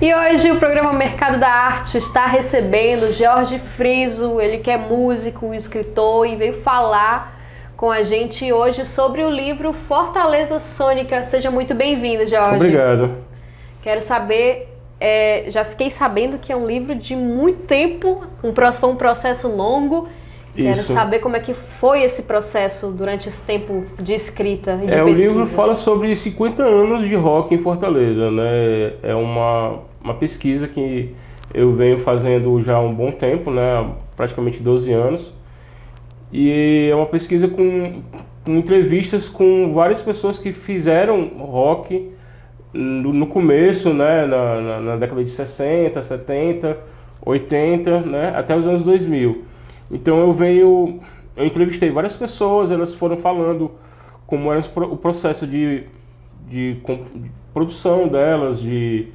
E hoje o programa Mercado da Arte está recebendo Jorge Friso, ele que é músico, escritor e veio falar com a gente hoje sobre o livro Fortaleza Sônica. Seja muito bem-vindo, Jorge. Obrigado. Quero saber, já fiquei sabendo que é um livro de muito tempo, foi um processo longo. Quero saber como é que foi esse processo durante esse tempo de escrita e de pesquisa. O livro fala sobre 50 anos de rock em Fortaleza, né? É uma pesquisa que eu venho fazendo já há um bom tempo, né? Há praticamente 12 anos. E é uma pesquisa com entrevistas com várias pessoas que fizeram rock no começo, né? Na década de 60, 70, 80, né? Até os anos 2000. Então eu entrevistei várias pessoas, elas foram falando como era o processo de produção delas, de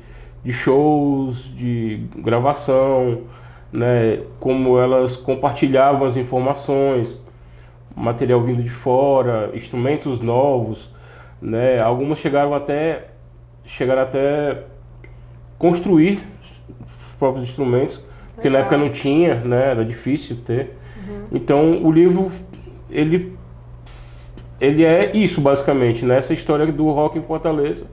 shows, de gravação, né, como elas compartilhavam as informações, material vindo de fora, instrumentos novos, né, algumas chegaram até construir os próprios instrumentos, porque na época não tinha, né? Era difícil ter. Então o livro ele é isso basicamente, né? Essa história do rock em Fortaleza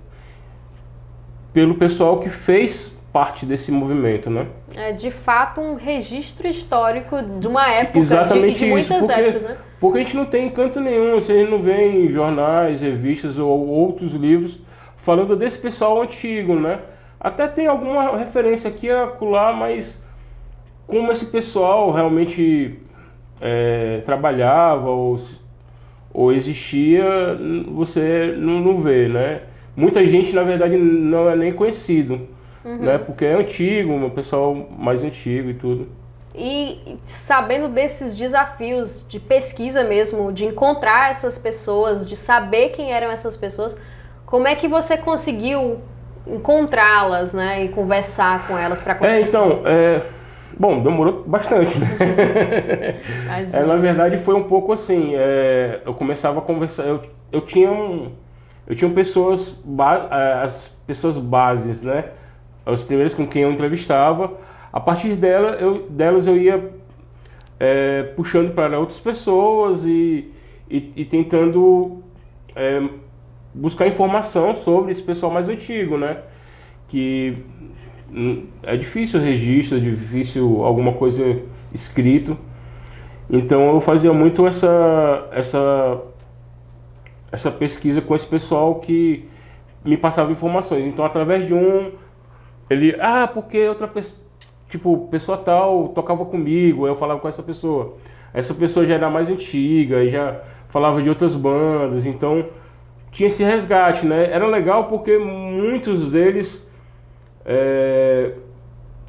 pelo pessoal que fez parte desse movimento, né? É de fato um registro histórico de uma época, exatamente de muitas épocas, né? Porque a gente não tem canto nenhum, a gente não vê em jornais, revistas ou outros livros falando desse pessoal antigo, né? Até tem alguma referência aqui e acolá, mas como esse pessoal realmente trabalhava ou existia, você não vê, né? Muita gente, na verdade, não é nem conhecido, né? Porque é antigo, um pessoal mais antigo e tudo. E sabendo desses desafios de pesquisa mesmo, de encontrar essas pessoas, de saber quem eram essas pessoas, como é que você conseguiu encontrá-las, né? E conversar com elas para Bom, demorou bastante, né? Na verdade foi um pouco assim, eu começava a conversar, eu tinha pessoas, as pessoas bases, né? As primeiras com quem eu entrevistava, a partir delas eu ia puxando para outras pessoas e tentando buscar informação sobre esse pessoal mais antigo, né? Que é difícil o registro, é difícil alguma coisa escrito. Então eu fazia muito essa pesquisa com esse pessoal que me passava informações. Então através de porque outra pessoa, tipo, pessoa tal tocava comigo, eu falava com essa pessoa. Essa pessoa já era mais antiga e já falava de outras bandas, então tinha esse resgate, né? Era legal porque muitos deles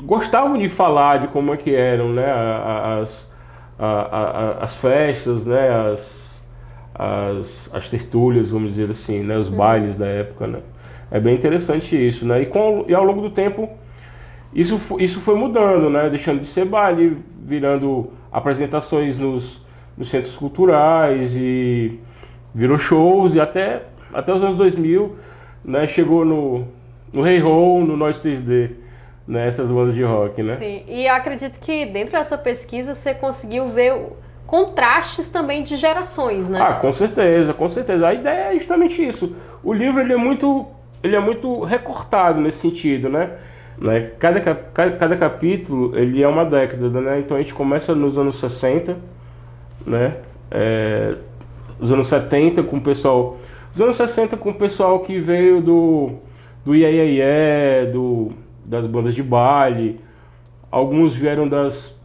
gostavam de falar de como é que eram, né, as festas, né, as tertúlias, vamos dizer assim, né, os bailes da época, né. É bem interessante isso, né, e ao longo do tempo isso foi mudando, né, deixando de ser baile, virando apresentações nos centros culturais e virou shows e até os anos 2000, né, chegou no Hey Ho, no Nós 3D, né, essas bandas de rock, né? Sim, e eu acredito que dentro da sua pesquisa você conseguiu ver contrastes também de gerações, né? Ah, com certeza, com certeza. A ideia é justamente isso. O livro ele é muito recortado nesse sentido, né? Cada capítulo ele é uma década, né? Então a gente começa nos anos 60, né? Os anos 70 com o pessoal... Os anos 60 com o pessoal que veio do Iê Iê Iê, das bandas de baile. Alguns vieram das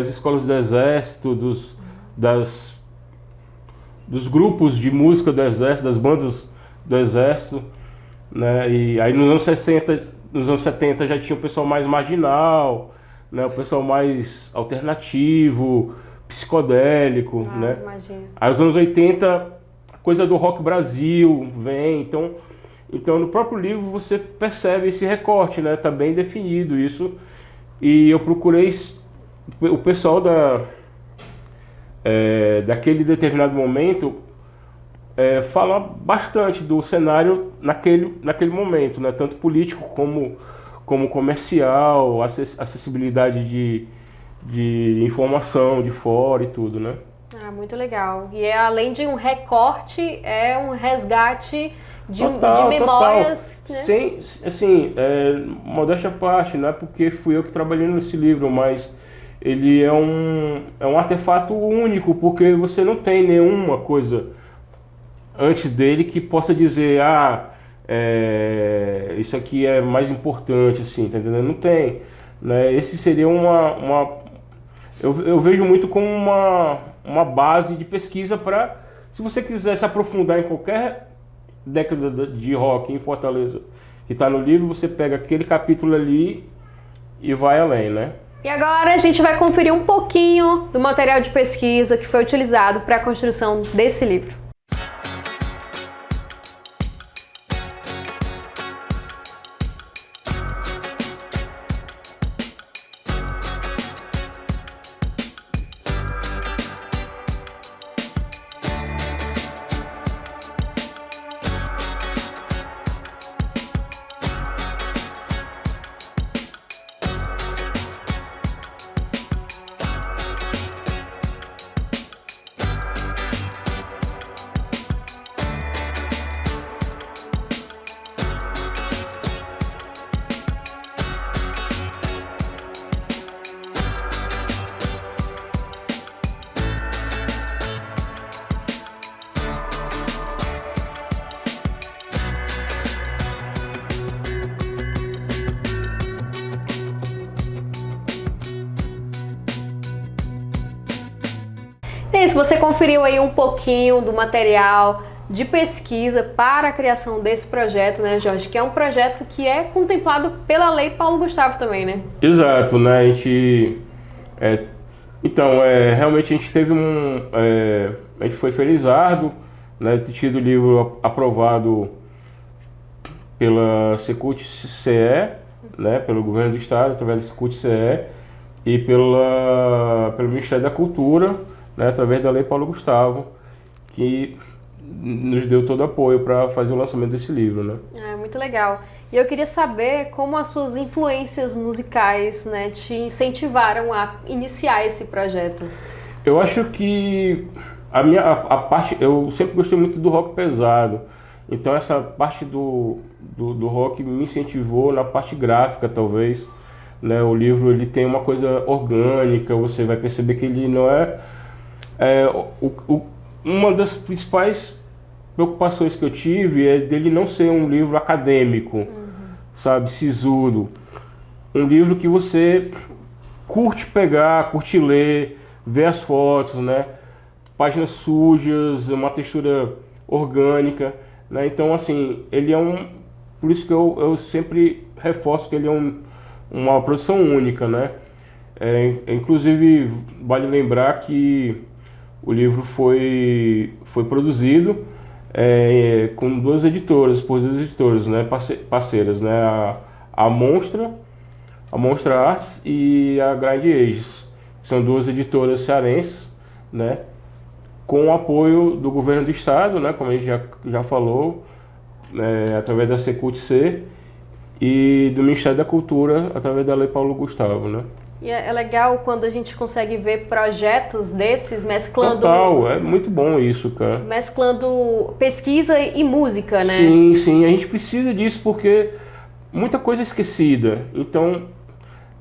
escolas do exército, dos grupos de música do exército, das bandas do exército, né? E aí nos anos 70 já tinha o pessoal mais marginal, né? O pessoal mais alternativo, psicodélico, né? Imagino. Aí nos anos 80 coisa do rock Brasil vem, então no próprio livro você percebe esse recorte, né? Tá bem definido isso. E eu procurei o pessoal daquele determinado momento fala bastante do cenário naquele momento, né? Tanto político como comercial, acessibilidade de informação de fora e tudo, né? Ah, muito legal. E além de um recorte, é um resgate de memórias. Total. Né? Sem, assim, modéstia à parte, não é porque fui eu que trabalhei nesse livro, mas ele é um artefato único, porque você não tem nenhuma coisa antes dele que possa dizer, isso aqui é mais importante, assim, tá entendendo? Não tem, né? Esse seria eu vejo muito como uma base de pesquisa para, se você quiser se aprofundar em qualquer década de rock em Fortaleza que está no livro, você pega aquele capítulo ali e vai além, né? E agora a gente vai conferir um pouquinho do material de pesquisa que foi utilizado para a construção desse livro. É isso, você conferiu aí um pouquinho do material de pesquisa para a criação desse projeto, né, Jorge? Que é um projeto que é contemplado pela Lei Paulo Gustavo também, né? Exato, né? A gente... realmente a gente teve a gente foi felizardo, né? Ter tido o livro aprovado pela Secult-CE, né? Pelo Governo do Estado, através da Secult-CE e pelo Ministério da Cultura, né, através da Lei Paulo Gustavo, que nos deu todo o apoio para fazer o lançamento desse livro, né? Muito legal. E eu queria saber como as suas influências musicais, né, te incentivaram a iniciar esse projeto. Eu acho que a parte, eu sempre gostei muito do rock pesado, então essa parte do rock me incentivou na parte gráfica, talvez, né? O livro ele tem uma coisa orgânica, você vai perceber que ele não uma das principais preocupações que eu tive é dele não ser um livro acadêmico, sabe, sisudo. Um livro que você curte pegar, curte ler, ver as fotos, né? Páginas sujas, uma textura orgânica, né? Então, assim, ele é por isso que eu sempre reforço que ele é uma produção única, né? Inclusive, vale lembrar que o livro foi produzido com por duas editoras, né, parceiras, né, a Monstra Arts e a Grind Ages. São duas editoras cearenses, né, com o apoio do Governo do Estado, né, como a gente já falou, através da Secult-C e do Ministério da Cultura, através da Lei Paulo Gustavo, né. E é legal quando a gente consegue ver projetos desses mesclando... Total, é muito bom isso, cara. Mesclando pesquisa e música, né? Sim, a gente precisa disso porque muita coisa é esquecida. Então,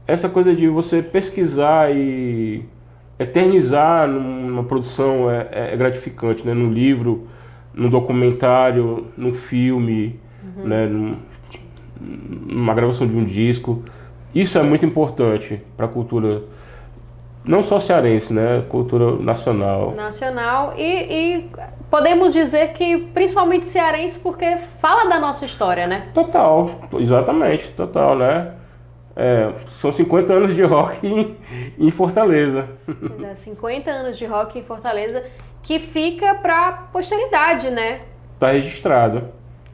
essa coisa de você pesquisar e eternizar numa produção é gratificante, né? Num livro, num documentário, num filme, né? Numa gravação de um disco. Isso é muito importante para a cultura, não só cearense, né? Cultura nacional. Nacional e podemos dizer que principalmente cearense porque fala da nossa história, né? Total, exatamente, total, né? São 50 anos de rock em Fortaleza. 50 anos de rock em Fortaleza que fica para a posteridade, né? Tá registrado.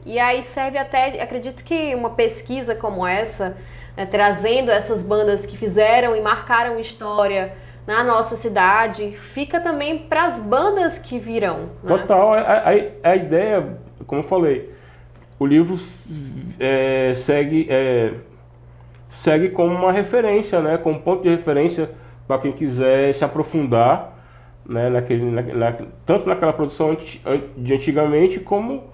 E aí serve até, acredito que uma pesquisa como essa, né, trazendo essas bandas que fizeram e marcaram história na nossa cidade, fica também para as bandas que virão. Né? Total, a ideia, como eu falei, o livro segue como uma referência, né? Como ponto de referência para quem quiser se aprofundar, né? Tanto naquela produção de antigamente, como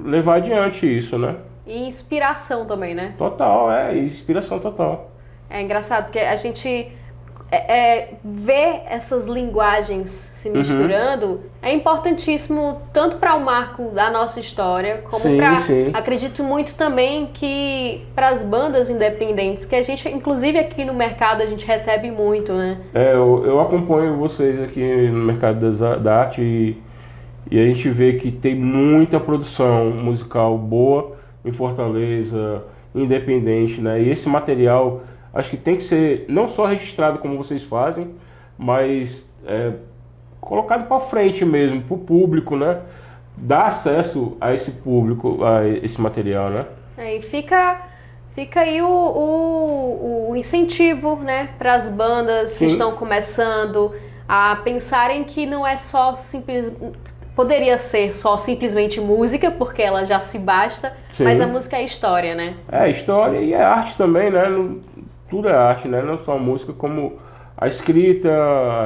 levar adiante isso, né? E inspiração também, né? Total, inspiração total. É engraçado, porque a gente ver essas linguagens se misturando é importantíssimo tanto para o marco da nossa história, como acredito muito também que para as bandas independentes, que a gente, inclusive aqui no mercado, a gente recebe muito, né? Eu acompanho vocês aqui no mercado da arte e a gente vê que tem muita produção musical boa em Fortaleza, independente, né? E esse material acho que tem que ser não só registrado como vocês fazem, mas colocado para frente mesmo, para o público, né? Dar acesso a esse público, a esse material, né? E fica aí o incentivo, né? Para as bandas que estão começando a pensarem que não é só simples... Poderia ser só simplesmente música, porque ela já se basta, mas a música é história, né? É história e é arte também, né? Tudo é arte, né? Não só a música, como a escrita,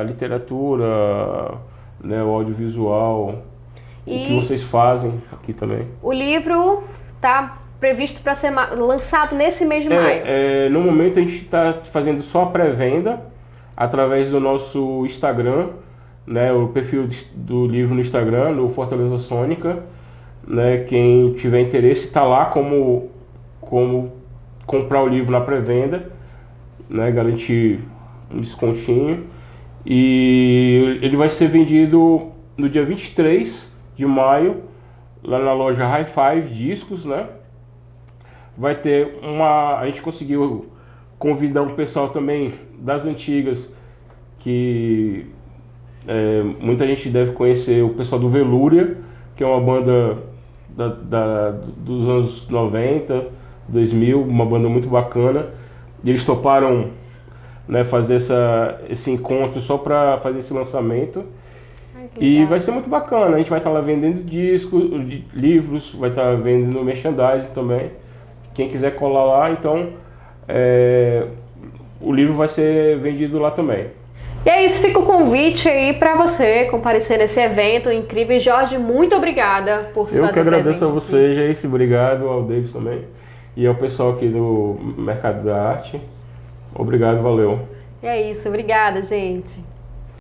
a literatura, né? O audiovisual, o que vocês fazem aqui também. O livro tá previsto para ser lançado nesse mês de maio. No momento a gente está fazendo só a pré-venda através do nosso Instagram, né, o perfil do livro no Instagram, no Fortaleza Sônica, né, quem tiver interesse está lá como comprar o livro na pré-venda, né, garantir um descontinho, e ele vai ser vendido no dia 23 de maio, lá na loja High Five Discos, né, vai ter a gente conseguiu convidar um pessoal também das antigas, que muita gente deve conhecer o pessoal do Velúria, que é uma banda dos anos 90, 2000, uma banda muito bacana. E eles toparam, né, fazer esse encontro só para fazer esse lançamento. E vai ser muito bacana. A gente vai estar lá vendendo discos, livros, vai estar vendendo merchandising também. Quem quiser colar lá, então o livro vai ser vendido lá também. E é isso, fica o convite aí para você comparecer nesse evento incrível. Jorge, muito obrigada por se fazer presente. Eu que agradeço a você, Jace, obrigado ao Davis também e ao pessoal aqui do Mercado da Arte. Obrigado, valeu. E é isso, obrigada, gente.